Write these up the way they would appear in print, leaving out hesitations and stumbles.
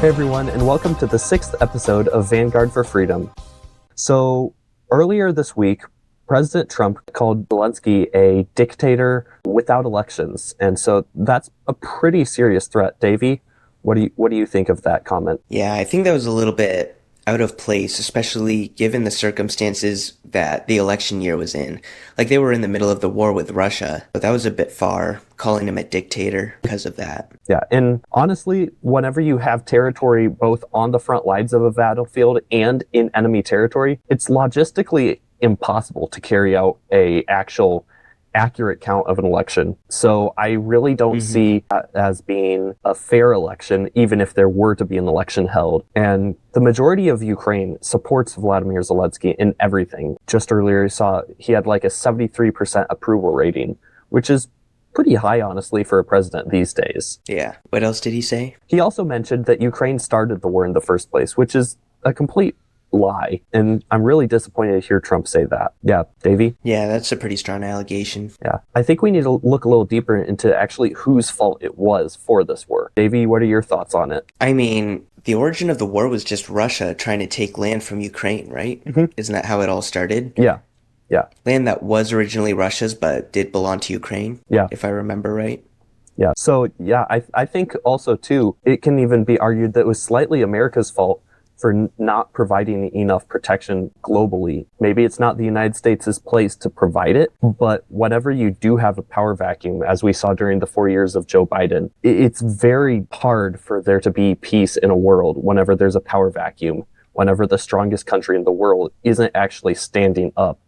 Hey everyone, and welcome to the 6th episode of Vanguard for Freedom. So, earlier this week, President Trump called Zelenskyy a dictator without elections, and so that's a pretty serious threat. Davey, what do you think of that comment? Yeah, I think that was a little bit out of place, especially given the circumstances that the election year was in. Like they were in the middle of the war with Russia, but that was a bit far, calling him a dictator because of that. Yeah, and honestly, whenever you have territory both on the front lines of a battlefield and in enemy territory, it's logistically impossible to carry out a actual accurate count of an election. So I really don't see that as being a fair election, even if there were to be an election held. And the majority of Ukraine supports Vladimir Zelenskyy in everything. Just earlier, I saw he had like a 73% approval rating, which is pretty high, honestly, for a president these days. Yeah. What else did he say? He also mentioned that Ukraine started the war in the first place, which is a complete lie. And I'm really disappointed to hear Trump say that. Yeah, Davey? Yeah, that's a pretty strong allegation. Yeah. I think we need to look a little deeper into actually whose fault it was for this war. Davey, what are your thoughts on it? I mean, the origin of the war was just Russia trying to take land from Ukraine, right? Isn't that how it all started? Yeah. Yeah. Land that was originally Russia's but did belong to Ukraine, if I remember right. Yeah. So, yeah, I think also, too, it can even be argued that it was slightly America's fault for not providing enough protection globally. Maybe it's not the United States' place to provide it, but whenever you do have a power vacuum, as we saw during the 4 years of Joe Biden, it's very hard for there to be peace in a world whenever there's a power vacuum, whenever the strongest country in the world isn't actually standing up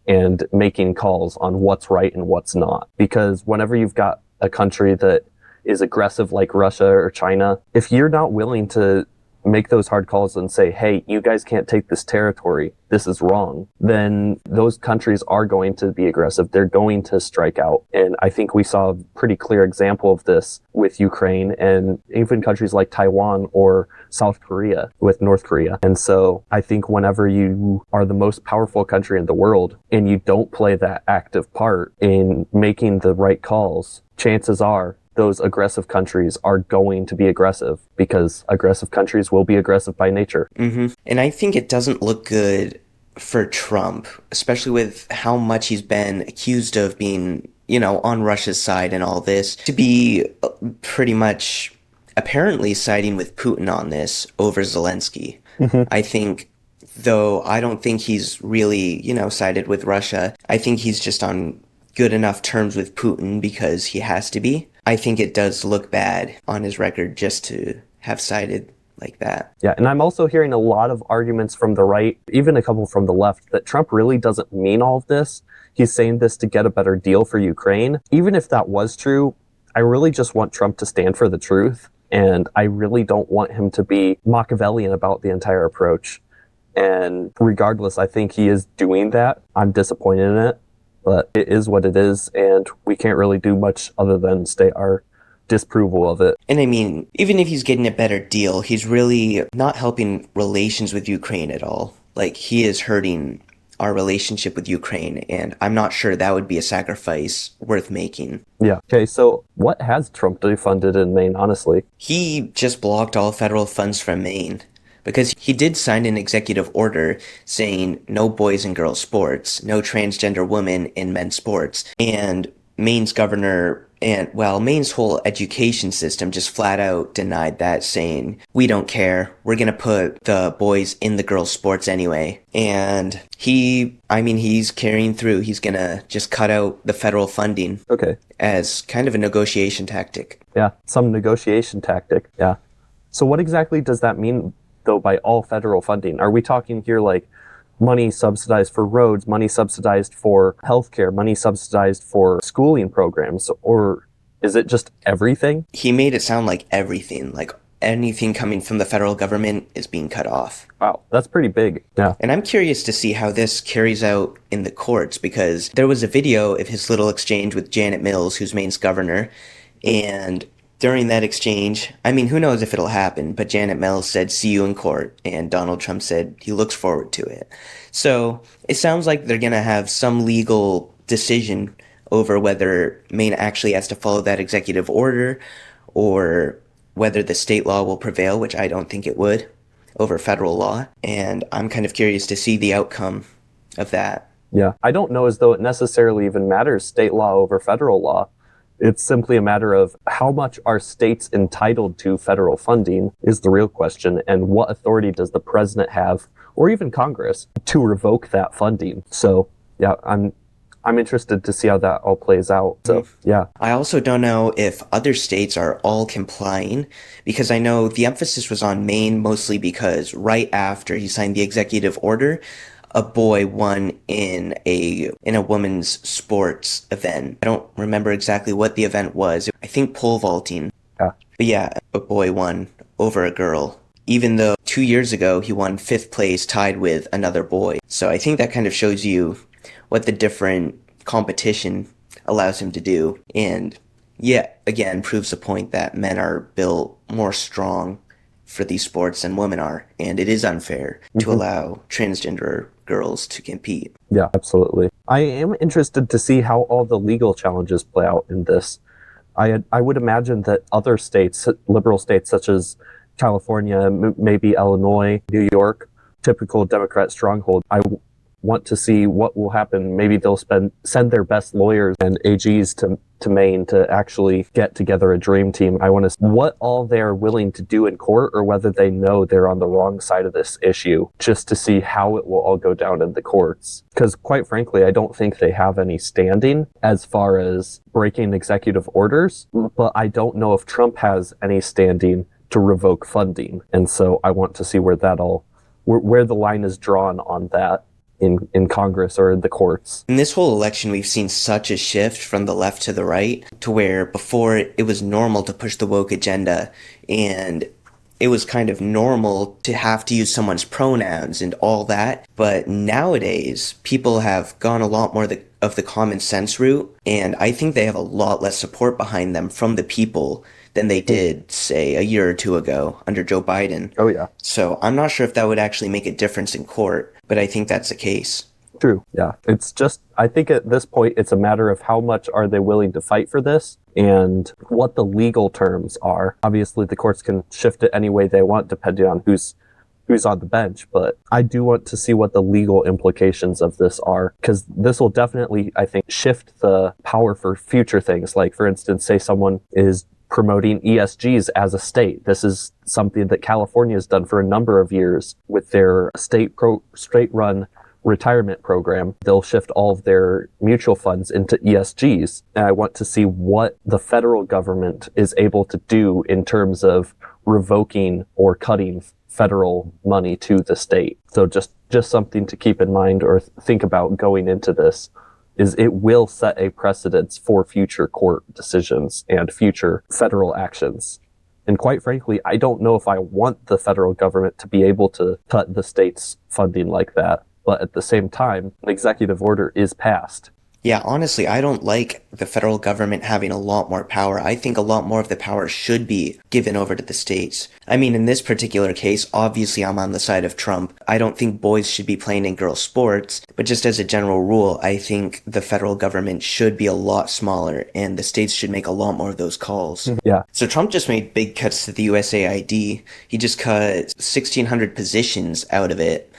and making calls on what's right and what's not. Because whenever you've got a country that is aggressive like Russia or China, if you're not willing to make those hard calls and say, hey, you guys can't take this territory, this is wrong, then those countries are going to be aggressive. They're going to strike out. And I think we saw a pretty clear example of this with Ukraine and even countries like Taiwan or South Korea with North Korea. And so I think whenever you are the most powerful country in the world and you don't play that active part in making the right calls, chances are those aggressive countries are going to be aggressive because aggressive countries will be aggressive by nature. And I think it doesn't look good for Trump, especially with how much he's been accused of being, on Russia's side and all this, to be pretty much apparently siding with Putin on this over Zelenskyy. I think, though I don't think he's really, sided with Russia, I think he's just on good enough terms with Putin because he has to be. I think it does look bad on his record just to have sided like that. Yeah, and I'm also hearing a lot of arguments from the right, even a couple from the left, that Trump really doesn't mean all of this. He's saying this to get a better deal for Ukraine. Even if that was true, I really just want Trump to stand for the truth, and I really don't want him to be Machiavellian about the entire approach. And regardless, I think he is doing that. I'm disappointed in it. But it is what it is, and we can't really do much other than state our disapproval of it. And I mean, even if he's getting a better deal, he's really not helping relations with Ukraine at all. Like, he is hurting our relationship with Ukraine, and I'm not sure that would be a sacrifice worth making. Yeah. Okay, so what has Trump defunded in Maine, honestly? He just blocked all federal funds from Maine, because he did sign an executive order saying no boys and girls sports, no transgender women in men's sports. And Maine's governor Maine's whole education system just flat out denied that, saying, we don't care. We're going to put the boys in the girls' sports anyway. And he's carrying through. He's going to just cut out the federal funding. Okay. As kind of a negotiation tactic. Yeah, some negotiation tactic. Yeah. So what exactly does that mean, though, by all federal funding? Are we talking here like money subsidized for roads, money subsidized for healthcare, money subsidized for schooling programs, or is it just everything? He made it sound like everything, like anything coming from the federal government is being cut off. Wow, that's pretty big. Yeah. And I'm curious to see how this carries out in the courts, because there was a video of his little exchange with Janet Mills, who's Maine's governor, and during that exchange, I mean, who knows if it'll happen, but Janet Mills said, see you in court, and Donald Trump said he looks forward to it. So it sounds like they're going to have some legal decision over whether Maine actually has to follow that executive order, or whether the state law will prevail, which I don't think it would, over federal law. And I'm kind of curious to see the outcome of that. Yeah, I don't know as though it necessarily even matters state law over federal law. It's simply a matter of how much are states entitled to federal funding is the real question, and what authority does the president have, or even Congress, to revoke that funding. So, yeah, I'm interested to see how that all plays out. So, yeah. I also don't know if other states are all complying, because I know the emphasis was on Maine mostly because right after he signed the executive order, a boy won in a women's sports event. I don't remember exactly what the event was. I think pole vaulting. Yeah. But yeah, a boy won over a girl, even though 2 years ago he won 5th place tied with another boy. So I think that kind of shows you what the different competition allows him to do. And yeah, again, proves the point that men are built more strong for these sports than women are. And it is unfair to allow transgender girls to compete. Yeah, absolutely. I am interested to see how all the legal challenges play out in this. I would imagine that other states, liberal states such as California, maybe Illinois, New York, typical Democrat stronghold, I want to see what will happen. Maybe they'll send their best lawyers and AGs to Maine to actually get together a dream team. I want to see what all they're willing to do in court, or whether they know they're on the wrong side of this issue, just to see how it will all go down in the courts. Because quite frankly, I don't think they have any standing as far as breaking executive orders, but I don't know if Trump has any standing to revoke funding. And so I want to see where the line is drawn on that in Congress or in the courts. In this whole election, we've seen such a shift from the left to the right, to where before it was normal to push the woke agenda, and it was kind of normal to have to use someone's pronouns and all that. But nowadays, people have gone a lot more of the common sense route, and I think they have a lot less support behind them from the people than they did, say, a year or two ago under Joe Biden. Oh, yeah. So I'm not sure if that would actually make a difference in court, but I think that's the case. True. Yeah. It's just, I think at this point, it's a matter of how much are they willing to fight for this and what the legal terms are. Obviously, the courts can shift it any way they want, depending on who's on the bench. But I do want to see what the legal implications of this are, because this will definitely, I think, shift the power for future things. Like, for instance, say someone is promoting ESGs as a state. This is something that California has done for a number of years with their state-run retirement program. They'll shift all of their mutual funds into ESGs. And I want to see what the federal government is able to do in terms of revoking or cutting federal money to the state. So just something to keep in mind or think about going into this. Is it will set a precedence for future court decisions and future federal actions. And quite frankly, I don't know if I want the federal government to be able to cut the state's funding like that. But at the same time, an executive order is passed. Yeah, honestly, I don't like the federal government having a lot more power. I think a lot more of the power should be given over to the states. I mean, in this particular case, obviously I'm on the side of Trump. I don't think boys should be playing in girls' sports, but just as a general rule, I think the federal government should be a lot smaller and the states should make a lot more of those calls. Yeah. So Trump just made big cuts to the USAID. He just cut 1,600 positions out of it.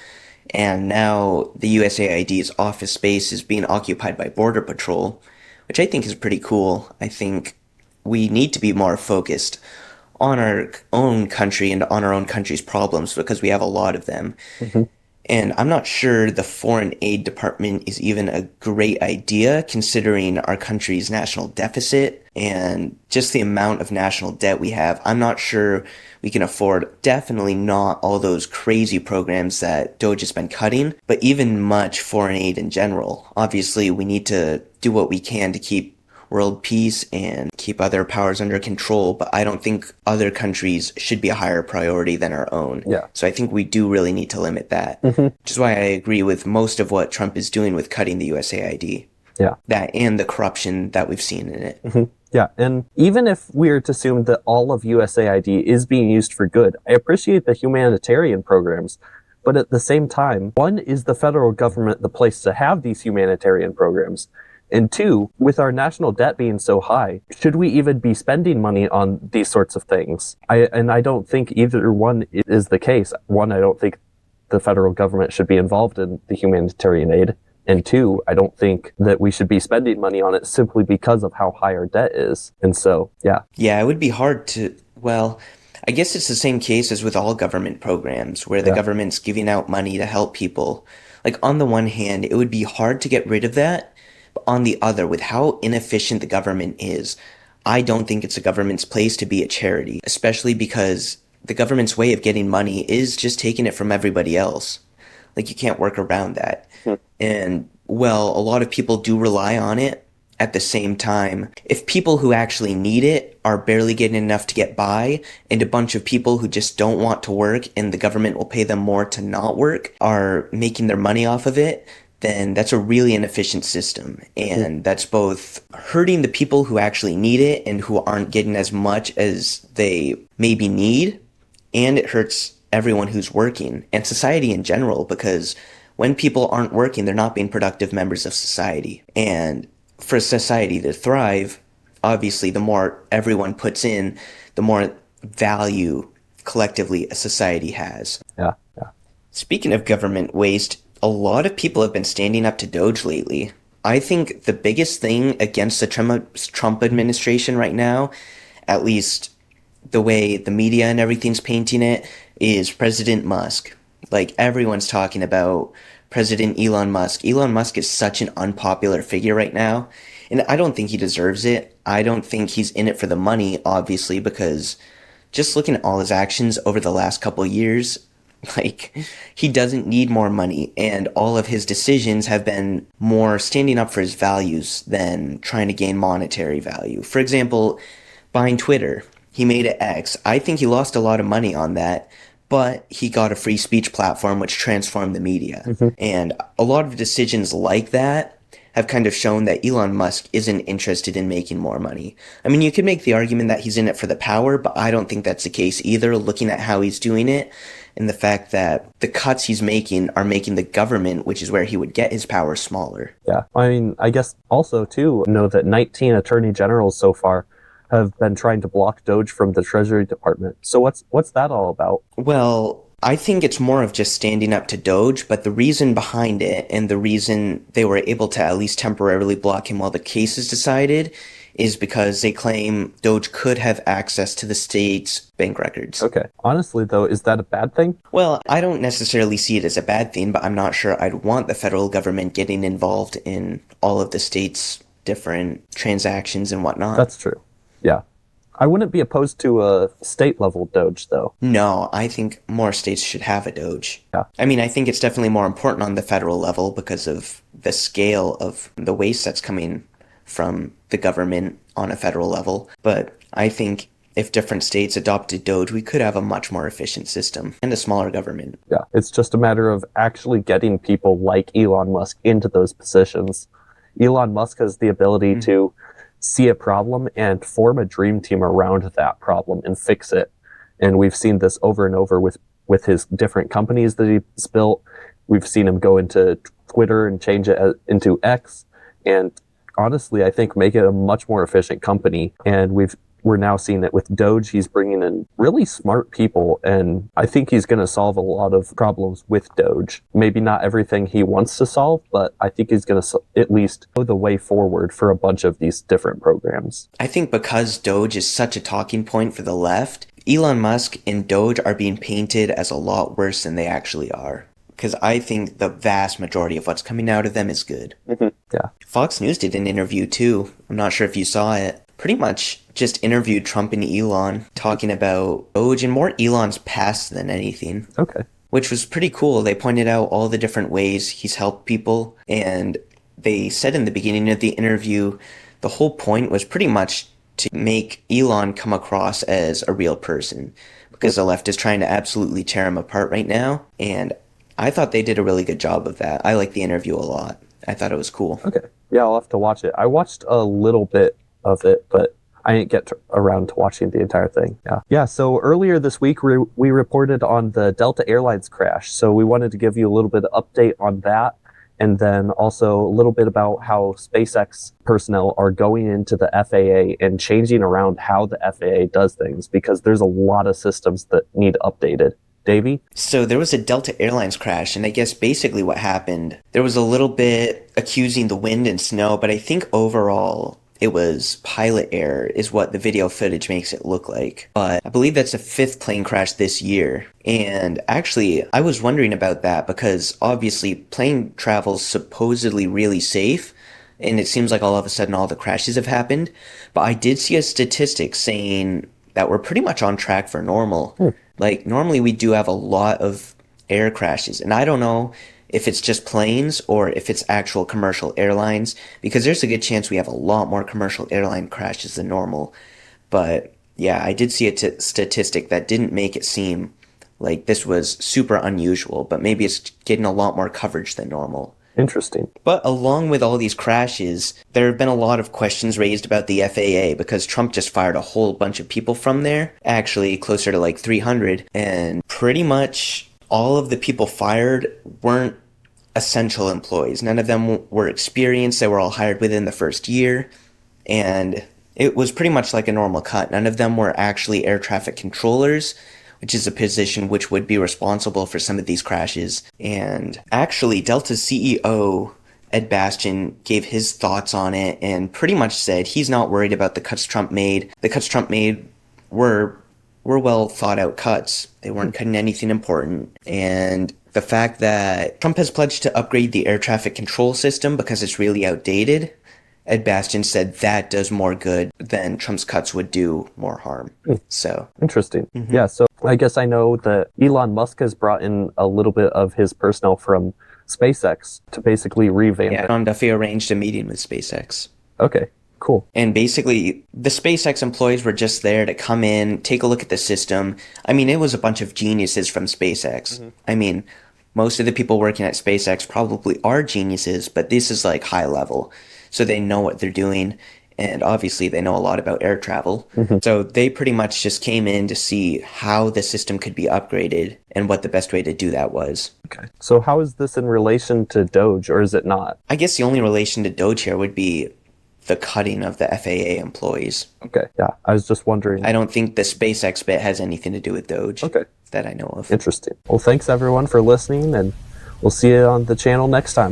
And now the USAID's office space is being occupied by Border Patrol, which I think is pretty cool. I think we need to be more focused on our own country and on our own country's problems, because we have a lot of them. And I'm not sure the foreign aid department is even a great idea, considering our country's national deficit and just the amount of national debt we have. I'm not sure we can afford, definitely not all those crazy programs that DOGE has been cutting, but even much foreign aid in general. Obviously, we need to do what we can to keep world peace and keep other powers under control, but I don't think other countries should be a higher priority than our own. Yeah. So I think we do really need to limit that, which is why I agree with most of what Trump is doing with cutting the USAID. Yeah. That and the corruption that we've seen in it. Yeah, and even if we were to assume that all of USAID is being used for good, I appreciate the humanitarian programs, but at the same time, one, is the federal government the place to have these humanitarian programs? And two, with our national debt being so high, should we even be spending money on these sorts of things? I don't think either one is the case. One, I don't think the federal government should be involved in the humanitarian aid. And two, I don't think that we should be spending money on it simply because of how high our debt is. And so, yeah. Yeah, it would be hard to, well, I guess it's the same case as with all government programs where the government's giving out money to help people. Like, on the one hand, it would be hard to get rid of that. But on the other, with how inefficient the government is, I don't think it's the government's place to be a charity, especially because the government's way of getting money is just taking it from everybody else. Like, you can't work around that. And, well, a lot of people do rely on it. At the same time, if people who actually need it are barely getting enough to get by, and a bunch of people who just don't want to work and the government will pay them more to not work are making their money off of it, then that's a really inefficient system. And that's both hurting the people who actually need it and who aren't getting as much as they maybe need, and it hurts everyone who's working and society in general, because when people aren't working, they're not being productive members of society. And for society to thrive, obviously, the more everyone puts in, the more value collectively a society has. Yeah. Speaking of government waste, a lot of people have been standing up to DOGE lately. I think the biggest thing against the Trump administration right now, at least the way the media and everything's painting it, is President Musk. Like, everyone's talking about President Elon Musk. Elon Musk is such an unpopular figure right now, and I don't think he deserves it. I don't think he's in it for the money, obviously, because just looking at all his actions over the last couple of years, like, he doesn't need more money, and all of his decisions have been more standing up for his values than trying to gain monetary value. For example, buying Twitter. He made it X. I think he lost a lot of money on that, but he got a free speech platform which transformed the media. And a lot of decisions like that have kind of shown that Elon Musk isn't interested in making more money. I mean, you could make the argument that he's in it for the power, but I don't think that's the case either, looking at how he's doing it and the fact that the cuts he's making are making the government, which is where he would get his power, smaller. Yeah. I mean, I guess also, too, know that 19 attorney generals so far have been trying to block DOGE from the Treasury Department. So what's that all about? Well, I think it's more of just standing up to DOGE, but the reason behind it and the reason they were able to at least temporarily block him while the case is decided is because they claim DOGE could have access to the state's bank records. Okay. Honestly, though, is that a bad thing? Well, I don't necessarily see it as a bad thing, but I'm not sure I'd want the federal government getting involved in all of the state's different transactions and whatnot. That's true. Yeah. I wouldn't be opposed to a state-level DOGE, though. No, I think more states should have a DOGE. Yeah. I mean, I think it's definitely more important on the federal level because of the scale of the waste that's coming from the government on a federal level. But I think if different states adopted DOGE, we could have a much more efficient system and a smaller government. Yeah. It's just a matter of actually getting people like Elon Musk into those positions. Elon Musk has the ability to see a problem and form a dream team around that problem and fix it. And we've seen this over and over with his different companies that he's built. We've seen him go into Twitter and change it into X. And honestly, I think make it a much more efficient company. And we're now seeing it with DOGE. He's bringing in really smart people, and I think he's going to solve a lot of problems with DOGE. Maybe not everything he wants to solve, but I think he's going to at least go the way forward for a bunch of these different programs. I think because DOGE is such a talking point for the left, Elon Musk and DOGE are being painted as a lot worse than they actually are. Because I think the vast majority of what's coming out of them is good. Yeah. Fox News did an interview too. I'm not sure if you saw it. Pretty much just interviewed Trump and Elon, talking about DOGE and more Elon's past than anything. Okay. Which was pretty cool. They pointed out all the different ways he's helped people, and they said in the beginning of the interview, the whole point was pretty much to make Elon come across as a real person, because the left is trying to absolutely tear him apart right now, and I thought they did a really good job of that. I liked the interview a lot. I thought it was cool. Okay. Yeah, I'll have to watch it. I watched a little bit of it, but I didn't get around to watching the entire thing. Yeah. So earlier this week, we reported on the Delta Airlines crash. So we wanted to give you a little bit of update on that and then also a little bit about how SpaceX personnel are going into the FAA and changing around how the FAA does things, because there's a lot of systems that need updated. Davey? So there was a Delta Airlines crash, and I guess basically what happened, there was a little bit accusing the wind and snow, but I think overall it was pilot error is what the video footage makes it look like. But I believe that's the 5th plane crash this year. And actually, I was wondering about that because obviously plane travel's supposedly really safe, and it seems like all of a sudden all the crashes have happened. But I did see a statistic saying that we're pretty much on track for normal. Like, normally we do have a lot of air crashes, and I don't know if it's just planes or if it's actual commercial airlines, because there's a good chance we have a lot more commercial airline crashes than normal. But yeah, I did see a statistic that didn't make it seem like this was super unusual, but maybe it's getting a lot more coverage than normal. Interesting. But along with all these crashes, there have been a lot of questions raised about the FAA because Trump just fired a whole bunch of people from there, actually closer to like 300, and pretty much all of the people fired weren't essential employees. None of them were experienced. They were all hired within the first year, and it was pretty much like a normal cut. None of them were actually air traffic controllers, which is a position which would be responsible for some of these crashes. And actually, Delta's CEO, Ed Bastian, gave his thoughts on it and pretty much said he's not worried about the cuts Trump made. The cuts Trump made were well thought out cuts. They weren't cutting anything important. And the fact that Trump has pledged to upgrade the air traffic control system because it's really outdated, Ed Bastian said that does more good than Trump's cuts would do more harm. So interesting. Yeah, so I guess I know that Elon Musk has brought in a little bit of his personnel from SpaceX to basically revamp it. John Duffy arranged a meeting with SpaceX. Okay, cool. And basically, the SpaceX employees were just there to come in, take a look at the system. I mean, it was a bunch of geniuses from SpaceX. I mean, most of the people working at SpaceX probably are geniuses, but this is like high level. So they know what they're doing, and obviously they know a lot about air travel. So they pretty much just came in to see how the system could be upgraded and what the best way to do that was. Okay. So how is this in relation to DOGE, or is it not? I guess the only relation to DOGE here would be the cutting of the FAA employees. Okay, yeah, I was just wondering. I don't think the SpaceX bit has anything to do with DOGE. Okay. That I know of. Interesting. Well, thanks everyone for listening, and we'll see you on the channel next time.